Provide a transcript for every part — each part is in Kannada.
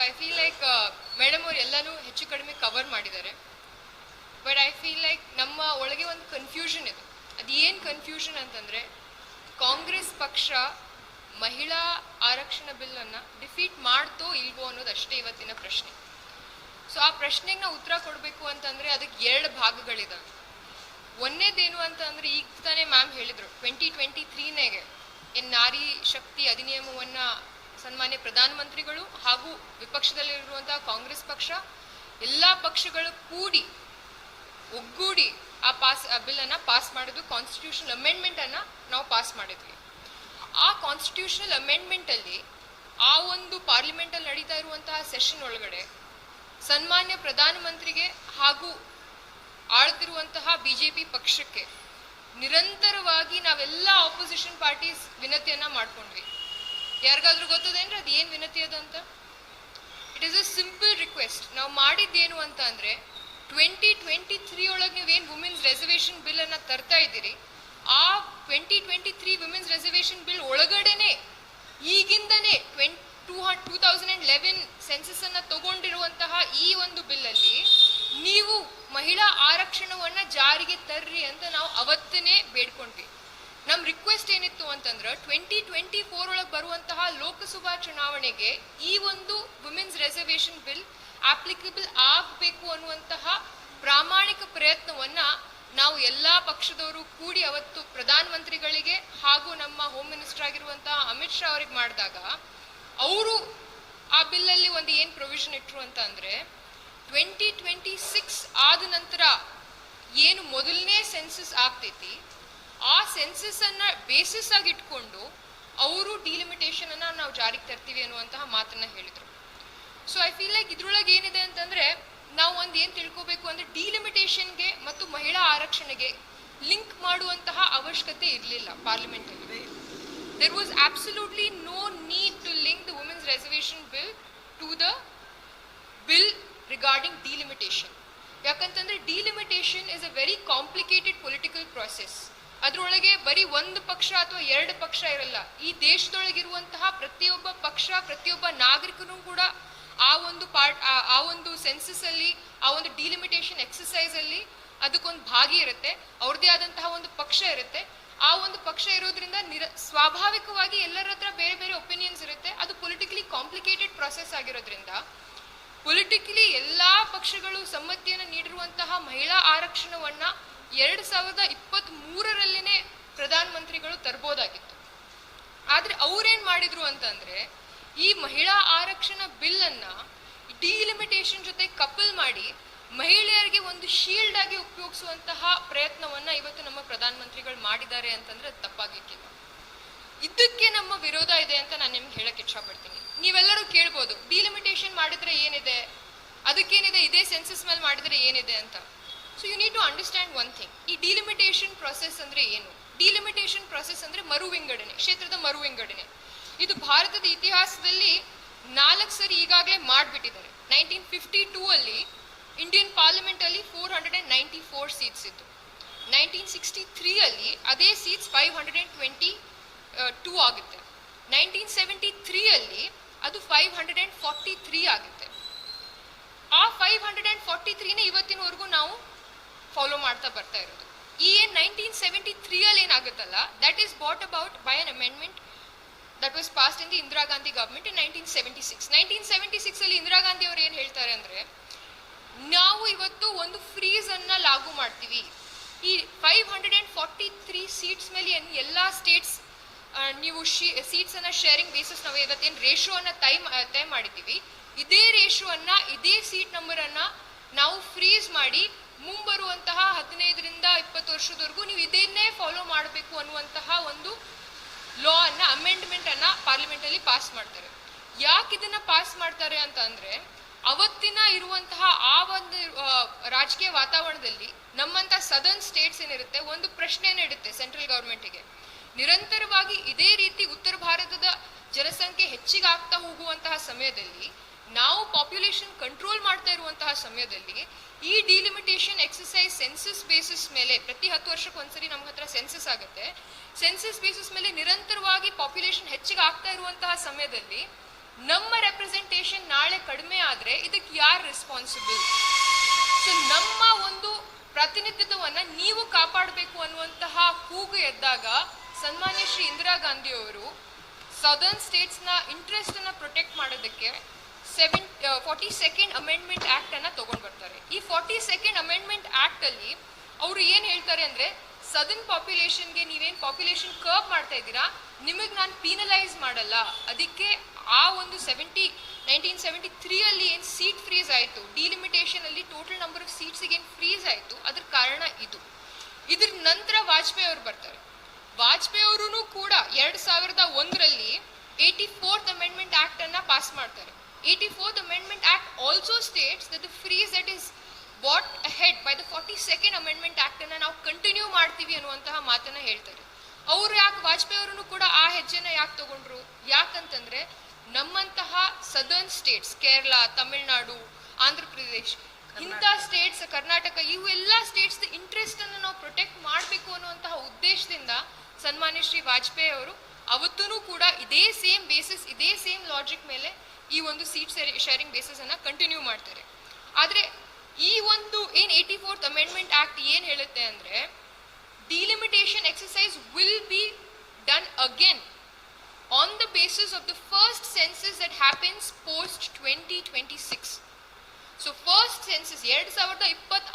ಐ ಫೀಲ್ ಲೈಕ್ ಮೇಡಮ್ ಅವ್ರು ಎಲ್ಲನೂ ಹೆಚ್ಚು ಕಡಿಮೆ ಕವರ್ ಮಾಡಿದ್ದಾರೆ. ಬಟ್ ಐ ಫೀಲ್ ಲೈಕ್ ನಮ್ಮ ಒಳಗೆ ಒಂದು ಕನ್ಫ್ಯೂಷನ್ ಇದೆ. ಅದು ಏನು ಕನ್ಫ್ಯೂಷನ್ ಅಂತಂದರೆ, ಕಾಂಗ್ರೆಸ್ ಪಕ್ಷ ಮಹಿಳಾ ಆರಕ್ಷಣ ಬಿಲ್ಲನ್ನು ಡಿಫೀಟ್ ಮಾಡ್ತೋ ಇಲ್ವೋ ಅನ್ನೋದಷ್ಟೇ ಇವತ್ತಿನ ಪ್ರಶ್ನೆ. ಸೊ ಆ ಪ್ರಶ್ನೆಗೆ ನಾವು ಉತ್ತರ ಕೊಡಬೇಕು ಅಂತಂದರೆ ಅದಕ್ಕೆ 2 ಭಾಗಗಳಿದ್ದಾವೆ. ಒಂದೇದೇನು ಅಂತಂದರೆ, ಈಗ ತಾನೇ ಮ್ಯಾಮ್ ಹೇಳಿದರು, 2023ನೇಗೆ ನಾರಿ ಶಕ್ತಿ ಅಧಿನಿಯಮವನ್ನು ಸನ್ಮಾನ್ಯ ಪ್ರಧಾನಮಂತ್ರಿಗಳು ಹಾಗೂ ವಿಪಕ್ಷದಲ್ಲಿರುವಂತಹ ಕಾಂಗ್ರೆಸ್ ಪಕ್ಷ ಎಲ್ಲ ಪಕ್ಷಗಳು ಕೂಡಿ ಒಗ್ಗೂಡಿ ಆ ಬಿಲ್ಲನ್ನು ಪಾಸ್ ಮಾಡಿದ್ವಿ. ಕಾನ್ಸ್ಟಿಟ್ಯೂಷನಲ್ ಅಮೆಂಡ್ಮೆಂಟನ್ನು ನಾವು ಪಾಸ್ ಮಾಡಿದ್ವಿ. ಆ ಕಾನ್ಸ್ಟಿಟ್ಯೂಷನಲ್ ಅಮೆಂಡ್ಮೆಂಟಲ್ಲಿ ಆ ಒಂದು ಪಾರ್ಲಿಮೆಂಟಲ್ಲಿ ನಡೀತಾ ಇರುವಂತಹ ಸೆಷನ್ ಒಳಗಡೆ ಸನ್ಮಾನ್ಯ ಪ್ರಧಾನಮಂತ್ರಿಗೆ ಹಾಗೂ ಆಳ್ತಿರುವಂತಹ ಬಿಜೆಪಿ ಪಕ್ಷಕ್ಕೆ ನಿರಂತರವಾಗಿ ನಾವೆಲ್ಲ ಆಪೋಸಿಷನ್ ಪಾರ್ಟೀಸ್ ವಿನತಿಯನ್ನ ಮಾಡ್ಕೊಂಡ್ವಿ. ಯಾರಿಗಾದ್ರೂ ಗೊತ್ತದೇನ್ರಿ ಅದು ಏನು ವಿನತಿ ಅದಂತ? It is a simple request. ನಾವು ಮಾಡಿದ್ದೇನು ಅಂತ ಅಂದರೆ, 2023 ಒಳಗೆ ನೀವೇನು ವುಮೆನ್ಸ್ ರಿಸರ್ವೇಷನ್ ಬಿಲ್ ಅನ್ನ ತರ್ತಾ ಇದ್ದೀರಿ, ಆ 2023 ವುಮೆನ್ಸ್ ರಿಸರ್ವೇಷನ್ ಬಿಲ್ ಒಳಗಡೆನೆ ಈಗಿಂದನೇ 2011 ಸೆನ್ಸಸ್ ಅನ್ನ ತಗೊಂಡಿರುವಂತಹ ಈ ಒಂದು ಬಿಲ್ ಅಲ್ಲಿ ನೀವು ಮಹಿಳಾ ಆರಕ್ಷಣವನ್ನ ಜಾರಿಗೆ ತರ್ರಿ ಅಂತ ನಾವು ಅವತ್ತನೇ ಬೇಡ್ಕೊಂಡ್ವಿ. ನಮ್ಮ ರಿಕ್ವೆಸ್ಟ್ ಏನಿತ್ತು ಅಂತಂದ್ರೆ, 2024 ಒಳಗೆ ಬರುವಂತಹ ಲೋಕಸಭಾ ಚುನಾವಣೆಗೆ ಈ ಒಂದು ವುಮೆನ್ಸ್ ರಿಸರ್ವೇಷನ್ ಬಿಲ್ ಅಪ್ಲಿಕಬಲ್ ಆಗಬೇಕು ಅನ್ನುವಂತಹ ಪ್ರಾಮಾಣಿಕ ಪ್ರಯತ್ನವನ್ನ ನಾವು ಎಲ್ಲಾ ಪಕ್ಷದವರು ಕೂಡಿ ಅವತ್ತು ಪ್ರಧಾನಮಂತ್ರಿಗಳಿಗೆ ಹಾಗೂ ನಮ್ಮ ಹೋಮ್ ಮಿನಿಸ್ಟರ್ ಆಗಿರುವಂತಹ ಅಮಿತ್ ಶಾ ಅವರಿಗೆ ಮಾಡಿದಾಗ, ಅವರು ಆ ಬಿಲ್ಲಲ್ಲಿ ಒಂದು ಏನು ಪ್ರೊವಿಷನ್ ಇಟ್ಟರು ಅಂತ ಅಂದ್ರೆ, 2026 ಆದ ನಂತರ ಏನು ಮೊದಲನೇ ಸೆನ್ಸಸ್ ಆಗ್ತೈತಿ, ಆ ಸೆನ್ಸಸ್ ಅನ್ನ ಬೇಸಿಸ್ ಆಗಿ ಇಟ್ಕೊಂಡು ಅವರು ಡಿಲಿಮಿಟೇಷನ್ ಅನ್ನ ನಾವು ಜಾರಿಗೆ ತರ್ತೀವಿ ಅನ್ನುವಂತಹ ಮಾತನ್ನ ಹೇಳಿದ್ರು. ಸೊ ಐ ಫೀಲ್ ಲೈಕ್ ಇದ್ರೊಳಗೆ ಏನಿದೆ ಅಂತಂದ್ರೆ, ನಾವು ಒಂದು ಏನು ತಿಳ್ಕೋಬೇಕು ಅಂದ್ರೆ, ಡಿಲಿಮಿಟೇಷನ್ಗೆ ಮತ್ತು ಮಹಿಳಾ ಆರಕ್ಷಣೆಗೆ ಲಿಂಕ್ ಮಾಡುವಂತಹ ಅವಶ್ಯಕತೆ ಇರಲಿಲ್ಲ ಪಾರ್ಲಿಮೆಂಟ್ ಅಲ್ಲಿ. There was absolutely no need to link the women's reservation bill to the bill regarding delimitation. ಯಾಕಂತಂದ್ರೆ delimitation is a very complicated political process. ಅದರೊಳಗೆ ಬರೀ ಒಂದು ಪಕ್ಷ ಅಥವಾ 2 ಪಕ್ಷ ಇರಲ್ಲ. ಈ ದೇಶದೊಳಗಿರುವಂತಹ ಪ್ರತಿಯೊಬ್ಬ ಪಕ್ಷ, ಪ್ರತಿಯೊಬ್ಬ ನಾಗರಿಕನು ಕೂಡ ಆ ಒಂದು ಸೆನ್ಸಸ್ ಅಲ್ಲಿ, ಆ ಒಂದು ಡಿಲಿಮಿಟೇಷನ್ ಎಕ್ಸಸೈಸ್ ಅಲ್ಲಿ ಅದಕ್ಕೊಂದು ಭಾಗಿ ಇರುತ್ತೆ. ಅವ್ರದೇ ಆದಂತಹ ಒಂದು ಪಕ್ಷ ಇರುತ್ತೆ. ಆ ಒಂದು ಪಕ್ಷ ಇರೋದ್ರಿಂದ ಸ್ವಾಭಾವಿಕವಾಗಿ ಎಲ್ಲರ ಹತ್ರ ಬೇರೆ ಬೇರೆ ಒಪಿನಿಯನ್ಸ್ ಇರುತ್ತೆ. ಅದು ಪೊಲಿಟಿಕಲಿ ಕಾಂಪ್ಲಿಕೇಟೆಡ್ ಪ್ರಾಸೆಸ್ ಆಗಿರೋದ್ರಿಂದ ಪೊಲಿಟಿಕಲಿ ಎಲ್ಲಾ ಪಕ್ಷಗಳು ಸಮ್ಮತಿಯನ್ನು ನೀಡಿರುವಂತಹ ಮಹಿಳಾ ಆರಕ್ಷಣವನ್ನ 2023ರಲ್ಲಿನೇ ಪ್ರಧಾನಮಂತ್ರಿಗಳು ತರಬಹುದಾಗಿತ್ತು. ಆದ್ರೆ ಅವ್ರೇನ್ ಮಾಡಿದ್ರು ಅಂತಂದ್ರೆ, ಈ ಮಹಿಳಾ ಆರಕ್ಷಣಾ ಬಿಲ್ ಅನ್ನ ಡಿಲಿಮಿಟೇಷನ್ ಜೊತೆ ಕಪಲ್ ಮಾಡಿ ಮಹಿಳೆಯರಿಗೆ ಒಂದು ಶೀಲ್ಡ್ ಆಗಿ ಉಪಯೋಗಿಸುವಂತಹ ಪ್ರಯತ್ನವನ್ನ ಇವತ್ತು ನಮ್ಮ ಪ್ರಧಾನಮಂತ್ರಿಗಳು ಮಾಡಿದ್ದಾರೆ ಅಂತಂದ್ರೆ ಅದು ತಪ್ಪಾಗಿಕ್ಕಿಲ್ಲ. ಇದಕ್ಕೆ ನಮ್ಮ ವಿರೋಧ ಇದೆ ಅಂತ ನಾನು ನಿಮ್ಗೆ ಹೇಳಕ್ ಇಷ್ಟಪಡ್ತೀನಿ. ನೀವೆಲ್ಲರೂ ಕೇಳ್ಬೋದು, ಡಿಲಿಮಿಟೇಷನ್ ಮಾಡಿದ್ರೆ ಏನಿದೆ, ಅದಕ್ಕೇನಿದೆ, ಇದೇ ಸೆನ್ಸಸ್ ಮೇಲೆ ಮಾಡಿದ್ರೆ ಏನಿದೆ ಅಂತ. So you need to understand one thing. ಈ ಡಿಲಿಮಿಟೇಷನ್ ಪ್ರೊಸೆಸ್ ಅಂದ್ರೆ ಏನು? ಡಿಲಿಮಿಟೇಷನ್ ಪ್ರೊಸೆಸ್ ಅಂದ್ರೆ ಮರು ವಿಂಗಡಣೆ, ಕ್ಷೇತ್ರದ ಮರು ವಿಂಗಡಣೆ. ಇದು ಭಾರತದ ಇತಿಹಾಸದಲ್ಲಿ 4 ಸರಿ ಈಗಾಗಲೇ ಮಾಡಿಬಿಟ್ಟಿದ್ದಾರೆ. 1952 ಅಲ್ಲಿ ಇಂಡಿಯನ್ ಪಾರ್ಲಿಮೆಂಟ್ ಅಲ್ಲಿ 494 ಸೀಟ್ಸ್ ಇತ್ತು. 1963 ಅಲ್ಲಿ ಅದೇ ಸೀಟ್ಸ್ 522 ಆಗುತ್ತೆ. 1973 ಅಲ್ಲಿ ಅದು 543 ಆಗುತ್ತೆ. ಆ 543ನೇ ಇವತ್ತಿನವರೆಗೂ ನಾವು ಫಾಲೋ ಮಾಡ್ತಾ ಬರ್ತಾ ಇರೋದು. ಈ 1973 ಅಲ್ಲಿ ಏನಾಗುತ್ತಲ್ಲ, that is brought about by an amendment that was passed in the Indira Gandhi government in 1976. 1976 ಅಲ್ಲಿ ಇಂದಿರಾ ಗಾಂಧಿ ಅವರು ಏನು ಹೇಳ್ತಾರೆ ಅಂದ್ರೆ, ನಾವು ಇವತ್ತು ಒಂದು ಫ್ರೀಸ್ ಅನ್ನ ಲಾಗು ಮಾಡ್ತೀವಿ. ಈ 543 ಸೀಟ್ಸ್ ಮೇಲೆ ಎಲ್ಲಾ ಸ್ಟೇಟ್ಸ್ ನೀವು ಸೀಟ್ಸ್ ಅನ್ನ ಶೇರಿಂಗ್ ಬೇಸಿಸ್ ನಾವು ಇವತ್ತೇನು ರೇಷೋ ಅನ್ನ ತಯ ಮಾಡಿದ್ದೀವಿ, ಇದೇ ರೇಷೋ ಅನ್ನ, ಇದೇ ಸೀಟ್ ನಂಬರ್ ಅನ್ನ ನಾವು ಫ್ರೀಸ್ ಮಾಡಿ ಮುಂಬರುವಂತಹ 15ರಿಂದ 20 ವರ್ಷದವರೆಗೂ ನೀವು ಇದನ್ನೇ ಫಾಲೋ ಮಾಡಬೇಕು ಅನ್ನುವಂತಹ ಒಂದು ಲಾ ಅನ್ನ, ಅಮೆಂಡ್ಮೆಂಟ್ ಅನ್ನ ಪಾರ್ಲಿಮೆಂಟ್ ಅಲ್ಲಿ ಪಾಸ್ ಮಾಡ್ತಾರೆ. ಯಾಕೆ ಇದನ್ನ ಪಾಸ್ ಮಾಡ್ತಾರೆ ಅಂತ ಅಂದ್ರೆ, ಅವತ್ತಿನ ಇರುವಂತಹ ಆ ಒಂದು ರಾಜಕೀಯ ವಾತಾವರಣದಲ್ಲಿ ನಮ್ಮಂತ ಸದರ್ನ್ ಸ್ಟೇಟ್ಸ್ ಏನಿರುತ್ತೆ, ಒಂದು ಪ್ರಶ್ನೆನೇ ಇಡುತ್ತೆ ಸೆಂಟ್ರಲ್ ಗವರ್ಮೆಂಟ್ಗೆ. ನಿರಂತರವಾಗಿ ಇದೇ ರೀತಿ ಉತ್ತರ ಭಾರತದ ಜನಸಂಖ್ಯೆ ಹೆಚ್ಚಿಗೆ ಆಗ್ತಾ ಹೋಗುವಂತಹ ಸಮಯದಲ್ಲಿ, ನಾವು ಪಾಪ್ಯುಲೇಷನ್ ಕಂಟ್ರೋಲ್ ಮಾಡ್ತಾ ಇರುವಂತಹ ಸಮಯದಲ್ಲಿ ಈ ಡಿಲಿಮಿಟೇಷನ್ ಎಕ್ಸಸೈಸ್ ಸೆನ್ಸಸ್ ಬೇಸಿಸ್ ಮೇಲೆ ಪ್ರತಿ 10 ವರ್ಷಕ್ಕೆ ಒಂದ್ಸರಿ ನಮ್ಮ ಹತ್ರ ಸೆನ್ಸಸ್ ಆಗುತ್ತೆ. ಸೆನ್ಸಸ್ ಬೇಸಿಸ್ ಮೇಲೆ ನಿರಂತರವಾಗಿ ಪಾಪ್ಯುಲೇಷನ್ ಹೆಚ್ಚಿಗೆ ಆಗ್ತಾ ಇರುವಂತಹ ಸಮಯದಲ್ಲಿ ನಮ್ಮ ರೆಪ್ರೆಸೆಂಟೇಷನ್ ನಾಳೆ ಕಡಿಮೆ ಆದರೆ ಇದಕ್ಕೆ ಯಾರು ರೆಸ್ಪಾನ್ಸಿಬಲ್? ಸೊ ನಮ್ಮ ಒಂದು ಪ್ರಾತಿನಿಧ್ಯವನ್ನು ನೀವು ಕಾಪಾಡಬೇಕು ಅನ್ನುವಂತಹ ಕೂಗು ಎದ್ದಾಗ ಸನ್ಮಾನ್ಯ ಶ್ರೀ ಇಂದಿರಾ ಗಾಂಧಿ ಅವರು ಸದರ್ನ್ ಸ್ಟೇಟ್ಸ್ನ ಇಂಟ್ರೆಸ್ಟನ್ನು ಪ್ರೊಟೆಕ್ಟ್ ಮಾಡೋದಕ್ಕೆ 42nd ಅಮೆಂಡ್ಮೆಂಟ್ ಆ್ಯಕ್ಟನ್ನು ತೊಗೊಂಡು ಬರ್ತಾರೆ. ಈ 42nd ಅಮೆಂಡ್ಮೆಂಟ್ ಆ್ಯಕ್ಟಲ್ಲಿ ಅವರು ಏನು ಹೇಳ್ತಾರೆ ಅಂದರೆ, ಸದರ್ನ್ ಪಾಪ್ಯುಲೇಷನ್ಗೆ ನೀವೇನು ಪಾಪ್ಯುಲೇಷನ್ ಕರ್ವ್ ಮಾಡ್ತಾ ಇದ್ದೀರಾ, ನಿಮಗೆ ನಾನು ಪೀನಲೈಸ್ ಮಾಡಲ್ಲ. ಅದಕ್ಕೆ ಆ ಒಂದು 1973 ಏನು ಸೀಟ್ ಫ್ರೀಸ್ ಆಯಿತು, ಡಿಲಿಮಿಟೇಷನಲ್ಲಿ ಟೋಟಲ್ ನಂಬರ್ ಆಫ್ ಸೀಟ್ಸಿಗೆ ಏನು ಫ್ರೀಸ್ ಆಯಿತು, ಅದ್ರ ಕಾರಣ ಇದು. ಇದ್ರ ನಂತರ ವಾಜಪೇಯಿ ಅವರು ಬರ್ತಾರೆ. ವಾಜಪೇಯಿ ಅವರು ಕೂಡ 2001ರಲ್ಲಿ 84th ಅಮೆಂಡ್ಮೆಂಟ್ ಆ್ಯಕ್ಟನ್ನು ಪಾಸ್ ಮಾಡ್ತಾರೆ. 84th amendment act also states that the freeze that is brought ahead by the 42nd amendment ಆ್ಯಕ್ಟನ್ನು ನಾವು ಕಂಟಿನ್ಯೂ ಮಾಡ್ತೀವಿ ಅನ್ನುವಂತಹ ಮಾತನ್ನು ಹೇಳ್ತಾರೆ. ಅವರು ಯಾಕೆ ವಾಜಪೇಯಿ ಅವರು ಕೂಡ ಆ ಹೆಜ್ಜೆನ ಯಾಕೆ ತಗೊಂಡ್ರು? ಯಾಕಂತಂದ್ರೆ ನಮ್ಮಂತಹ ಸದರ್ನ್ ಸ್ಟೇಟ್ಸ್, ಕೇರಳ, ತಮಿಳುನಾಡು, ಆಂಧ್ರ ಪ್ರದೇಶ್, ಇಂಥ ಸ್ಟೇಟ್ಸ್, ಕರ್ನಾಟಕ, ಇವೆಲ್ಲ ಸ್ಟೇಟ್ಸ್ ಇಂಟ್ರೆಸ್ಟ್ ಅನ್ನು ನಾವು ಪ್ರೊಟೆಕ್ಟ್ ಮಾಡಬೇಕು ಅನ್ನುವಂತಹ ಉದ್ದೇಶದಿಂದ ಸನ್ಮಾನ್ಯ ಶ್ರೀ ವಾಜಪೇಯಿ ಅವರು ಅವತ್ತೂ ಕೂಡ ಇದೇ ಸೇಮ್ ಬೇಸಿಸ್, ಇದೇ ಸೇಮ್ ಲಾಜಿಕ್ ಮೇಲೆ ಈ ಒಂದು ಸೀಟ್ ಶೇರಿಂಗ್ ಬೇಸಿಸ್ ಅನ್ನ ಕಂಟಿನ್ಯೂ ಮಾಡ್ತಾರೆ. ಆದರೆ ಈ ಒಂದು ಏನು 84th ಅಮೆಂಡ್ಮೆಂಟ್ ಆಕ್ಟ್ ಏನು ಹೇಳುತ್ತೆ ಅಂದರೆ, delimitation exercise will be done again on the basis of the first census that happens post 2026. So first census 2026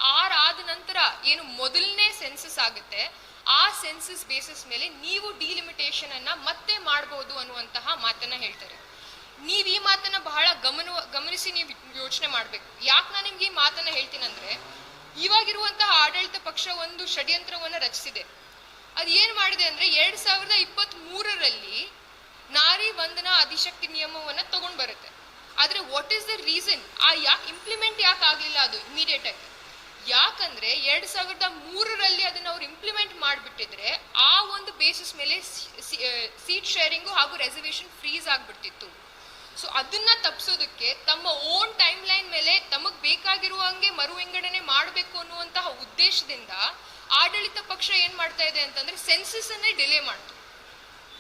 ಆದ ನಂತರ ಏನು ಮೊದಲನೇ ಸೆನ್ಸಸ್ ಆಗುತ್ತೆ, ಆ ಸೆನ್ಸಸ್ ಬೇಸಿಸ್ ಮೇಲೆ ನೀವು ಡಿಲಿಮಿಟೇಷನ್ ಅನ್ನ ಮತ್ತೆ ಮಾಡಬಹುದು ಅನ್ನುವಂತಹ ಮಾತನ್ನ ಹೇಳ್ತಾರೆ. ನೀವು ಈ ಮಾತನ್ನ ಬಹಳ ಗಮನಿಸಿ ನೀವು ಯೋಚನೆ ಮಾಡಬೇಕು. ಯಾಕೆ ನಾನು ನಿಮ್ಗೆ ಈ ಮಾತನ್ನ ಹೇಳ್ತೀನಿ ಅಂದ್ರೆ, ಇವಾಗಿರುವಂತಹ ಆಡಳಿತ ಪಕ್ಷ ಒಂದು ಷಡ್ಯಂತ್ರವನ್ನು ರಚಿಸಿದೆ. ಅದು ಏನು ಮಾಡಿದೆ ಅಂದ್ರೆ, 2023ರಲ್ಲಿ ನಾರಿ ವಂದನಾ ಅಧಿಶಕ್ತಿ ನಿಯಮವನ್ನ ತಗೊಂಡ್ ಬರುತ್ತೆ. ಆದ್ರೆ what is the reason? Implement ಯಾಕೆ ಆಗಲಿಲ್ಲ ಅದು ಇಮಿಡಿಯೇಟ್ ಆಗಿ? ಯಾಕಂದ್ರೆ 2003ರಲ್ಲಿ ಅದನ್ನ ಅವ್ರು ಇಂಪ್ಲಿಮೆಂಟ್ ಮಾಡಿಬಿಟ್ಟಿದ್ರೆ ಆ ಒಂದು ಬೇಸಿಸ್ ಮೇಲೆ ಸೀಟ್ ಶೇರಿಂಗು ಹಾಗೂ ರೆಸರ್ವೇಷನ್ ಫ್ರೀಸ್ ಆಗ್ಬಿಡ್ತಿತ್ತು. ಸೊ ಅದನ್ನ ತಪ್ಪಿಸೋದಕ್ಕೆ ತಮ್ಮ ಓನ್ ಟೈಮ್ ಲೈನ್ ಮೇಲೆ ತಮಗ್ ಬೇಕಾಗಿರುವಂಗೆ ಮರು ವಿಂಗಡಣೆ ಮಾಡಬೇಕು ಅನ್ನುವಂತಹ ಉದ್ದೇಶದಿಂದ ಆಡಳಿತ ಪಕ್ಷ ಏನ್ ಮಾಡ್ತಾ ಇದೆ ಅಂತಂದ್ರೆ, ಸೆನ್ಸಸ್ ಅನ್ನೇ ಡಿಲೇ ಮಾಡ್ತು.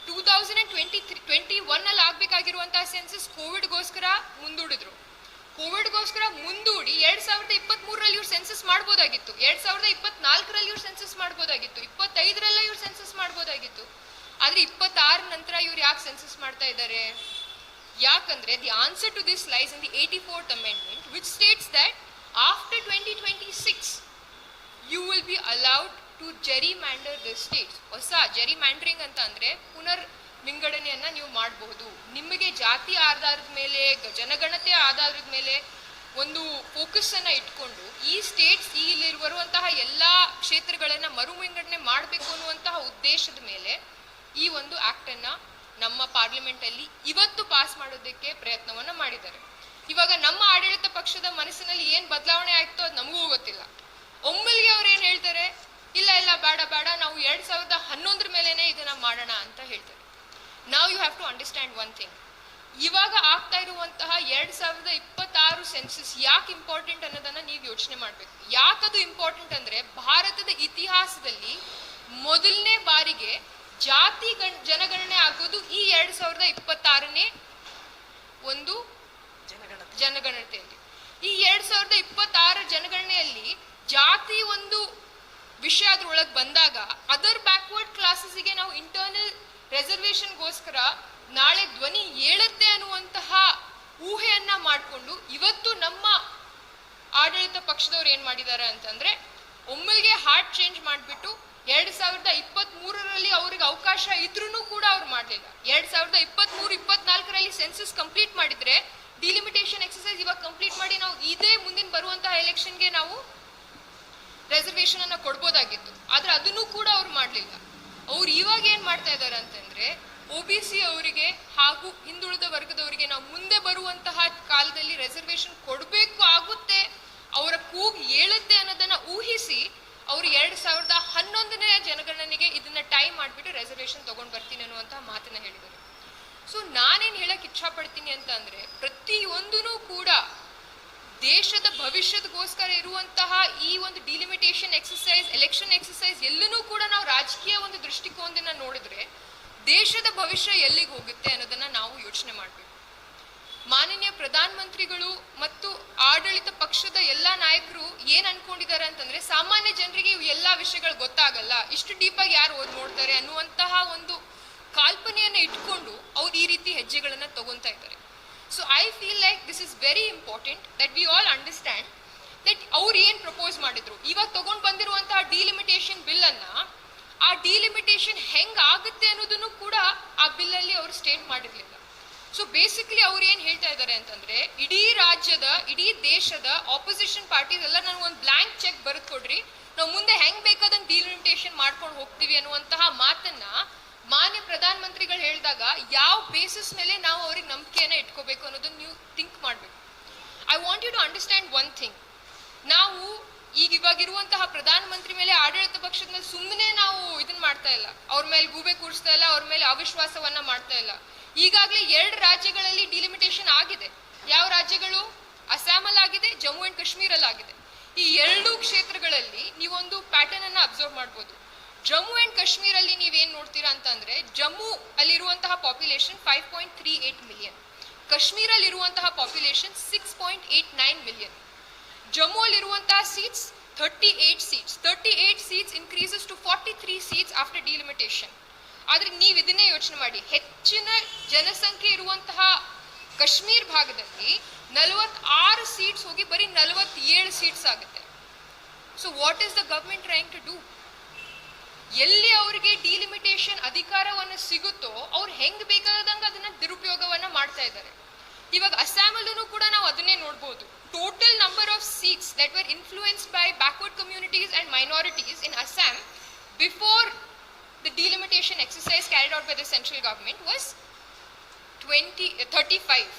2021 ಆಗ್ಬೇಕಾಗಿರುವಂತಹ ಸೆನ್ಸಸ್ ಕೋವಿಡ್ಗೋಸ್ಕರ ಮುಂದೂಡಿದ್ರು. ಕೋವಿಡ್ಗೋಸ್ಕರ ಮುಂದೂಡಿ 2023ರಲ್ಲಿ ಇವ್ರು ಸೆನ್ಸಸ್ ಮಾಡ್ಬೋದಾಗಿತ್ತು, 2024ರಲ್ಲಿ ಇವ್ರು ಸೆನ್ಸಸ್ ಮಾಡ್ಬೋದಾಗಿತ್ತು, 25ರಲ್ಲ ಇವ್ರು ಸೆನ್ಸಸ್ ಮಾಡ್ಬೋದಾಗಿತ್ತು. ಆದ್ರೆ 26 ನಂತರ ಇವ್ರು ಯಾಕೆ ಸೆನ್ಸಸ್ ಮಾಡ್ತಾ ಇದ್ದಾರೆ? ಯಾಕಂದ್ರೆ the answer to this lies in the 84th amendment which states that after 2026 you will be allowed to gerrymander the states. ಹೊಸ ಜೆರಿಮ್ಯಾಂಡರಿಂಗ್ ಅಂತ ಅಂದ್ರೆ ಪುನರ್ ವಿಂಗಡಣೆಯನ್ನ ನೀವು ಮಾಡಬಹುದು. ನಿಮಗೆ ಜಾತಿ ಆಧಾರದ ಮೇಲೆ, ಜನಗಣತಿ ಆಧಾರದ ಮೇಲೆ ಒಂದು ಫೋಕಸ್ ಅನ್ನ ಇಟ್ಕೊಂಡು ಈ ಸ್ಟೇಟ್ಸ್ ಇಲ್ಲಿ ಬರುವಂತಹ ಎಲ್ಲಾ ಕ್ಷೇತ್ರಗಳನ್ನ ಮರು ವಿಂಗಡಣೆ ಮಾಡಬೇಕು ಅನ್ನುವಂತಹ ಉದ್ದೇಶದ ಮೇಲೆ ಈ ಒಂದು ಆಕ್ಟ್ ಅನ್ನ ನಮ್ಮ ಪಾರ್ಲಿಮೆಂಟ್ ಅಲ್ಲಿ ಇವತ್ತು ಪಾಸ್ ಮಾಡೋದಕ್ಕೆ ಪ್ರಯತ್ನವನ್ನ ಮಾಡಿದ್ದಾರೆ. ಇವಾಗ ನಮ್ಮ ಆಡಳಿತ ಪಕ್ಷದ ಮನಸ್ಸಿನಲ್ಲಿ ಏನ್ ಬದಲಾವಣೆ ಆಯ್ತೋ ಅದು ನಮಗೂ ಗೊತ್ತಿಲ್ಲ. ಒಮ್ಮೆಲ್ಗೆ ಅವ್ರು ಏನ್ ಹೇಳ್ತಾರೆ, ಇಲ್ಲ ಇಲ್ಲ ಬೇಡ ಬೇಡ, ನಾವು 2011 ಮೇಲೆನೆ ಇದನ್ನ ಮಾಡೋಣ ಅಂತ ಹೇಳ್ತಾರೆ. ನಾವು you have to understand one thing. ಇವಾಗ ಆಗ್ತಾ ಇರುವಂತಹ 2026 ಸೆನ್ಸಸ್ ಯಾಕೆ ಇಂಪಾರ್ಟೆಂಟ್ ಅನ್ನೋದನ್ನ ನೀವು ಯೋಚನೆ ಮಾಡಬೇಕು. ಯಾಕದು ಇಂಪಾರ್ಟೆಂಟ್ ಅಂದ್ರೆ, ಭಾರತದ ಇತಿಹಾಸದಲ್ಲಿ ಮೊದಲನೇ ಬಾರಿಗೆ ಜಾತಿ ಜನಗಣನೆ ಆಗೋದು ಈ 2026ನೇ ಒಂದು ಜನಗಣತಿಯಲ್ಲಿ. ಈ 2026 ಜನಗಣನೆಯಲ್ಲಿ ಜಾತಿ ಒಂದು ವಿಷಯ ಅದ್ರೊಳಗೆ ಬಂದಾಗ ಅದರ್ ಬ್ಯಾಕ್ವರ್ಡ್ ಕ್ಲಾಸಸ್ಗೆ ನಾವು ಇಂಟರ್ನಲ್ ರಿಸರ್ವೇಷನ್ಗೋಸ್ಕರ ನಾಳೆ ಧ್ವನಿ ಏಳುತ್ತೆ ಅನ್ನುವಂತಹ ಊಹೆಯನ್ನ ಮಾಡಿಕೊಂಡು ಇವತ್ತು ನಮ್ಮ ಆಡಳಿತ ಪಕ್ಷದವ್ರು ಏನ್ ಮಾಡಿದ್ದಾರೆ ಅಂತಂದ್ರೆ, ಒಮ್ಮೆಲ್ಗೆ ಹಾರ್ಟ್ ಚೇಂಜ್ ಮಾಡಿಬಿಟ್ಟು 2023ರಲ್ಲಿ ಅವ್ರಿಗೆ ಅವಕಾಶ ಇದ್ರೂ ಕೂಡ ಅವ್ರು ಮಾಡಲಿಲ್ಲ. 2023-24ರಲ್ಲಿ ಸೆನ್ಸಸ್ ಕಂಪ್ಲೀಟ್ ಮಾಡಿದ್ರೆ ಡಿಲಿಮಿಟೇಷನ್ ಎಕ್ಸಸೈಸ್ ಇವಾಗ ಕಂಪ್ಲೀಟ್ ಮಾಡಿ ನಾವು ಇದೇ ಮುಂದಿನ ಬರುವಂತಹ ಎಲೆಕ್ಷನ್ಗೆ ನಾವು ರಿಸರ್ವೇಷನ್ ಅನ್ನ ಕೊಡ್ಬೋದಾಗಿತ್ತು. ಆದ್ರೆ ಅದನ್ನು ಕೂಡ ಅವ್ರು ಮಾಡಲಿಲ್ಲ. ಅವ್ರು ಇವಾಗ ಏನ್ ಮಾಡ್ತಾ ಇದ್ದಾರೆ ಅಂತಂದ್ರೆ, OBC ಅವರಿಗೆ ಹಾಗೂ ಹಿಂದುಳಿದ ವರ್ಗದವರಿಗೆ ನಾವು ಮುಂದೆ ಬರುವಂತಹ ಕಾಲದಲ್ಲಿ ರಿಸರ್ವೇಷನ್ ಕೊಡಬೇಕು ಆಗುತ್ತೆ, ಅವರ ಕೂಗು ಏಳುತ್ತೆ ಅನ್ನೋದನ್ನ ಊಹಿಸಿ ಅವರು 2011ನೇ ಜನಗಣನೆಗೆ ಇದನ್ನ ಟೈಮ್ ಮಾಡಿಬಿಟ್ಟು ರಿಸರ್ವೇಷನ್ ತಗೊಂಡ್ ಬರ್ತೀನಿ ಅನ್ನುವಂತಹ ಮಾತನ್ನ ಹೇಳಿದ್ದಾರೆ. ಸೊ ನಾನೇನ್ ಹೇಳಕ್ ಇಚ್ಛಾ ಪಡ್ತೀನಿ ಅಂತ ಅಂದ್ರೆ, ಪ್ರತಿಯೊಂದೂ ಕೂಡ ದೇಶದ ಭವಿಷ್ಯದಗೋಸ್ಕರ ಇರುವಂತಹ ಈ ಒಂದು ಡಿಲಿಮಿಟೇಷನ್ ಎಕ್ಸಸೈಸ್, ಎಲೆಕ್ಷನ್ ಎಕ್ಸಸೈಸ್ ಎಲ್ಲನೂ ಕೂಡ ನಾವು ರಾಜಕೀಯ ಒಂದು ದೃಷ್ಟಿಕೋನದಿಂದ ನೋಡಿದ್ರೆ ದೇಶದ ಭವಿಷ್ಯ ಎಲ್ಲಿಗೆ ಹೋಗುತ್ತೆ ಅನ್ನೋದನ್ನ ನಾವು ಯೋಚನೆ ಮಾಡಬೇಕು. ಮಾನನೀಯ ಪ್ರಧಾನಮಂತ್ರಿಗಳು ಮತ್ತು ಆಡಳಿತ ಪಕ್ಷದ ಎಲ್ಲಾ ನಾಯಕರು ಏನ್ ಅನ್ಕೊಂಡಿದ್ದಾರೆ ಅಂತಂದ್ರೆ ಸಾಮಾನ್ಯ ಜನರಿಗೆ ಇವು ಎಲ್ಲಾ ವಿಷಯಗಳು ಗೊತ್ತಾಗಲ್ಲ, ಇಷ್ಟು ಡೀಪಾಗಿ ಯಾರು ಓದ್ ನೋಡ್ತಾರೆ ಅನ್ನುವಂತಹ ಒಂದು ಕಲ್ಪನೆಯನ್ನ ಇಟ್ಕೊಂಡು ಅವ್ರು ಈ ರೀತಿ ಹೆಜ್ಜೆಗಳನ್ನ ತಗೊಂತಾ ಇದ್ದಾರೆ. So I feel like this is very important that we all understand that ಅವ್ರು ಏನ್ ಪ್ರಪೋಸ್ ಮಾಡಿದ್ರು, ಇವಾಗ ತಗೊಂಡ್ ಬಂದಿರುವಂತಹ ಡಿಲಿಮಿಟೇಷನ್ ಬಿಲ್ ಅನ್ನ, ಆ ಡಿಲಿಮಿಟೇಷನ್ ಹೆಂಗ್ ಆಗುತ್ತೆ ಅನ್ನೋದನ್ನು ಕೂಡ ಆ ಬಿಲ್ ಅಲ್ಲಿ ಅವರು ಸ್ಟೇಟ್ ಮಾಡಿರ್ಲಿಲ್ಲ. ಸೊ ಬೇಸಿಕಲಿ ಅವ್ರು ಏನ್ ಹೇಳ್ತಾ ಇದ್ದಾರೆ ಅಂತಂದ್ರೆ, ಇಡೀ ರಾಜ್ಯದ, ಇಡೀ ದೇಶದ ಆಪೋಸಿಷನ್ ಪಾರ್ಟೀಸ್ ಎಲ್ಲ ನನಗೊಂದು ಬ್ಲಾಂಕ್ ಚೆಕ್ ಬರೆದು ಕೊಡ್ರಿ, ನಾವು ಮುಂದೆ ಹೆಂಗ್ ಬೇಕಾದಂಗೆ ಡಿಲಿಮಿಟೇಷನ್ ಮಾಡ್ಕೊಂಡು ಹೋಗ್ತೀವಿ ಅನ್ನುವಂತಹ ಮಾತನ್ನ ಮಾನ್ಯ ಪ್ರಧಾನ ಮಂತ್ರಿಗಳು ಹೇಳಿದಾಗ ಯಾವ ಬೇಸಿಸ್ ಮೇಲೆ ನಾವು ಅವ್ರಿಗೆ ನಂಬಿಕೆಯನ್ನ ಇಟ್ಕೋಬೇಕು ಅನ್ನೋದನ್ನ ನೀವು ಥಿಂಕ್ ಮಾಡಬೇಕು. I want you to understand one thing, ನಾವು ಇವಾಗಿರುವಂತಹ ಪ್ರಧಾನ ಮಂತ್ರಿ ಮೇಲೆ ಆಡಳಿತ ಪಕ್ಷದ ಮೇಲೆ ಸುಮ್ಮನೆ ನಾವು ಇದನ್ನ ಮಾಡ್ತಾ ಇಲ್ಲ, ಅವ್ರ ಮೇಲೆ ಗೂಬೆ ಕೂರಿಸ್ತಾ ಇಲ್ಲ, ಅವ್ರ ಮೇಲೆ ಅವಿಶ್ವಾಸವನ್ನ ಮಾಡ್ತಾ ಇಲ್ಲ. ಈಗಾಗಲೇ 2 ರಾಜ್ಯಗಳಲ್ಲಿ ಡಿಲಿಮಿಟೇಷನ್ ಆಗಿದೆ. ಯಾವ ರಾಜ್ಯಗಳು? ಅಸ್ಸಾಮಲ್ಲಿ ಆಗಿದೆ, ಜಮ್ಮು ಅಂಡ್ ಕಾಶ್ಮೀರಲ್ಲಿ ಆಗಿದೆ. ಈ 2 ಕ್ಷೇತ್ರಗಳಲ್ಲಿ ನೀವೊಂದು ಪ್ಯಾಟರ್ನ್ ಅನ್ನ ಅಬ್ಸರ್ವ್ ಮಾಡ್ಬೋದು. ಜಮ್ಮು ಅಂಡ್ ಕಾಶ್ಮೀರಲ್ಲಿ ನೀವೇನ್ ನೋಡ್ತೀರಾ ಅಂತಂದ್ರೆ, ಜಮ್ಮು ಅಲ್ಲಿರುವಂತಹ ಪಾಪ್ಯುಲೇಷನ್ 5.38 ಮಿಲಿಯನ್, ಕಾಶ್ಮೀರಲ್ಲಿ ಇರುವಂತಹ ಪಾಪ್ಯುಲೇಷನ್ 6.89 ಮಿಲಿಯನ್. ಜಮ್ಮು ಅಲ್ಲಿರುವಂತಹ seats 38 seats. 38 seats increases to 43 seats after delimitation. ಆದ್ರೆ ನೀವು ಇದನ್ನೇ ಯೋಚನೆ ಮಾಡಿ, ಹೆಚ್ಚಿನ ಜನಸಂಖ್ಯೆ ಇರುವಂತಹ ಕಾಶ್ಮೀರ್ ಭಾಗದಲ್ಲಿ 46 ಸೀಟ್ಸ್ ಹೋಗಿ ಬರೀ 47 ಸೀಟ್ಸ್ ಆಗುತ್ತೆ. So what is the government trying to do? ಎಲ್ಲಿ ಅವರಿಗೆ ಡಿಲಿಮಿಟೇಷನ್ ಅಧಿಕಾರವನ್ನ ಸಿಗುತ್ತೋ ಅವ್ರು ಹೆಂಗ್ ಬೇಕಾದಂಗ ಅದನ್ನ ದುರುಪಯೋಗವನ್ನ ಮಾಡ್ತಾ ಇದ್ದಾರೆ. ಇವಾಗ ಅಸ್ಸಾಮಲ್ಲೂ ಕೂಡ ನಾವು ಅದನ್ನೇ ನೋಡ್ಬೋದು. Total number of seats that were influenced by backward communities and minorities in Assam before the delimitation exercise carried out by the central government was 35.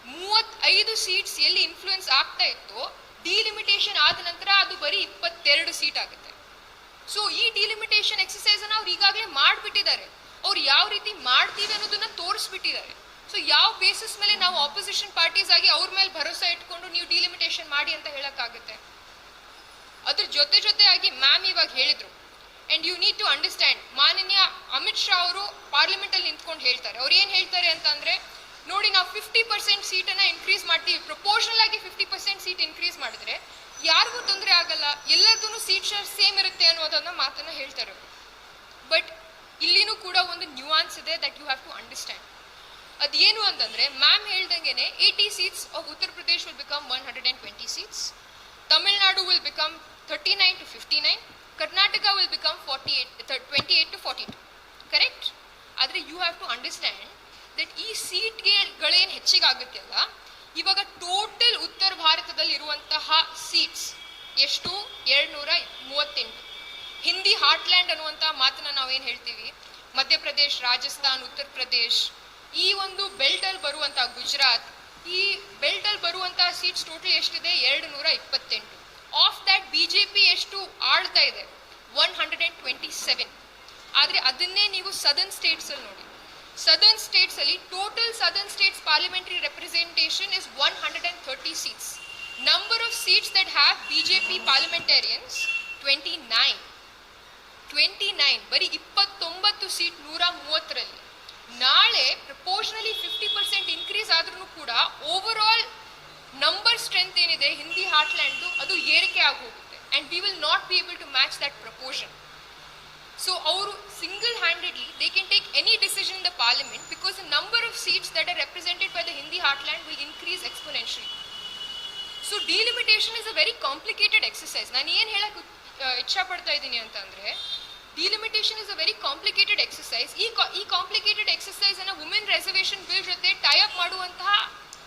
35 seats ಎಲ್ಲಿ ಇನ್ಫ್ಲೂಯೆನ್ಸ್ ಆಗ್ತಾ ಇತ್ತು, ಡಿಲಿಮಿಟೇಷನ್ ಆದ ನಂತರ ಅದು ಬರೀ 22 ಸೀಟ್ ಆಗುತ್ತೆ. ಸೊ ಈ ಡಿಲಿಮಿಟೇಷನ್ ಎಕ್ಸರ್ಸೈಸ್ ಅನ್ನ ಅವ್ರು ಈಗಾಗಲೇ ಮಾಡ್ಬಿಟ್ಟಿದ್ದಾರೆ. ಅವ್ರು ಯಾವ ರೀತಿ ಮಾಡ್ತೀವಿ ಅನ್ನೋದನ್ನ ತೋರಿಸ್ಬಿಟ್ಟಿದ್ದಾರೆ. ಸೊ ಯಾವ ಬೇಸಿಸ್ ಮೇಲೆ ನಾವು ಆಪೋಸಿಷನ್ ಪಾರ್ಟೀಸ್ ಆಗಿ ಅವ್ರ ಮೇಲೆ ಭರೋಸೆ ಇಟ್ಕೊಂಡು ನೀವು ಡಿಲಿಮಿಟೇಷನ್ ಮಾಡಿ ಅಂತ ಹೇಳಕ್ಕಾಗುತ್ತೆ? ಅದ್ರ ಜೊತೆಯಾಗಿ ಮ್ಯಾಮ್ ಇವಾಗ ಹೇಳಿದ್ರು, and you need to understand, ಮಾನನೀಯ ಅಮಿತ್ ಶಾ ಅವರು ಪಾರ್ಲಿಮೆಂಟ್ ಅಲ್ಲಿ ನಿಂತ್ಕೊಂಡು ಹೇಳ್ತಾರೆ. ಅವ್ರು ಏನ್ ಹೇಳ್ತಾರೆ ಅಂತಂದ್ರೆ, ನೋಡಿ ನಾವು 50% ಸೀಟನ್ನ ಇನ್ಕ್ರೀಸ್ ಮಾಡ್ತೀವಿ, ಪ್ರಪೋರ್ಷನಲ್ ಆಗಿ 50% ಸೀಟ್ ಇನ್ಕ್ರೀಸ್ ಮಾಡಿದ್ರೆ ಯಾರಿಗೂ ತೊಂದರೆ ಆಗಲ್ಲ, ಎಲ್ಲದೂ ಸೀಟ್ ಶೇರ್ ಸೇಮ್ ಇರುತ್ತೆ ಅನ್ನೋದನ್ನ ಮಾತನ್ನ ಹೇಳ್ತಾರೆ. ಬಟ್ ಇಲ್ಲಿನೂ ಕೂಡ ಒಂದು ನ್ಯೂಆನ್ಸ್ ಇದೆ that you have to understand. ಅದೇನು ಅಂತಂದ್ರೆ, ಮ್ಯಾಮ್ ಹೇಳ್ದಂಗೆನೆ 80 seats of Uttar Pradesh will become 120 seats, Tamil Nadu will become 39 to 59, Karnataka will become 28 to 42. Correct? ಆದರೆ you have to understand that ಈ ಸೀಟ್ಗಳೇನು ಹೆಚ್ಚಿಗಾಗುತ್ತೆ ಅಲ್ಲ, ಇವಾಗ ಟೋಟಲ್ ಉತ್ತರ ಭಾರತದಲ್ಲಿ ಇರುವಂತಹ ಸೀಟ್ಸ್ ಎಷ್ಟು? 238. ಹಿಂದಿ ಹಾರ್ಟ್ಲ್ಯಾಂಡ್ ಅನ್ನುವಂತಹ ಮಾತನ್ನ ನಾವೇನು ಹೇಳ್ತೀವಿ, ಮಧ್ಯಪ್ರದೇಶ್, ರಾಜಸ್ಥಾನ್, ಉತ್ತರ ಪ್ರದೇಶ್, ಈ ಒಂದು ಬೆಲ್ಟ್ ಅಲ್ಲಿ ಬರುವಂತಹ ಗುಜರಾತ್, ಈ ಬೆಲ್ಟ್ ಅಲ್ಲಿ ಬರುವಂತಹ ಸೀಟ್ಸ್ ಟೋಟಲ್ ಎಷ್ಟಿದೆ? 228. ಆಫ್ ದಟ್ ಬಿಜೆಪಿ ಎಷ್ಟು ಆಳ್ತಾ ಇದೆ? 127. ಆದ್ರೆ ಅದನ್ನೇ ನೀವು ಸದರ್ನ್ ಸ್ಟೇಟ್ಸ್ ಅಲ್ಲಿ ನೋಡಿ, ಸದರ್ನ್ ಸ್ಟೇಟ್ಸ್ ಅಲ್ಲಿ total southern States parliamentary representation is 130 seats. Number of seats that have BJP parliamentarians 29. ಬರೀ 29 ಸೀಟ್ 130ರಲ್ಲಿ. ನಾಳೆ ಪ್ರಪೋರ್ಷನಲಿ 50% ಇನ್ಕ್ರೀಸ್ ಆದ್ರೂ ಕೂಡ ಓವರ್ ಆಲ್ ನಂಬರ್ ಸ್ಟ್ರೆಂತ್ ಏನಿದೆ ಹಿಂದಿ ಹಾರ್ಟ್ಲ್ಯಾಂಡ್ ಅದು ಏರಿಕೆ ಆಗೋಗುತ್ತೆ. And we will not be able to match that proportion. So ಅವರು single handedly they can take any decision in the parliament because the number of seats that are represented by the Hindi heartland will increase exponentially. So delimitation is a very complicated exercise. ನಾನು ಏನು ಹೇಳಕ್ ಇಚ್ಛಾ ಪಡ್ತಾ ಇದ್ದೀನಿ ಅಂತಂದ್ರೆ, delimitation is a very complicated exercise. ಈ ಕಾಂಪ್ಲಿಕೇಟೆಡ್ ಎಕ್ಸರ್ಸೈಸ್ ಅನ್ನ ವುಮೆನ್ ರಿಸರ್ವೇಷನ್ ಬಿಲ್ ಜೊತೆ ಟೈ ಅಪ್ ಮಾಡುವಂತಹ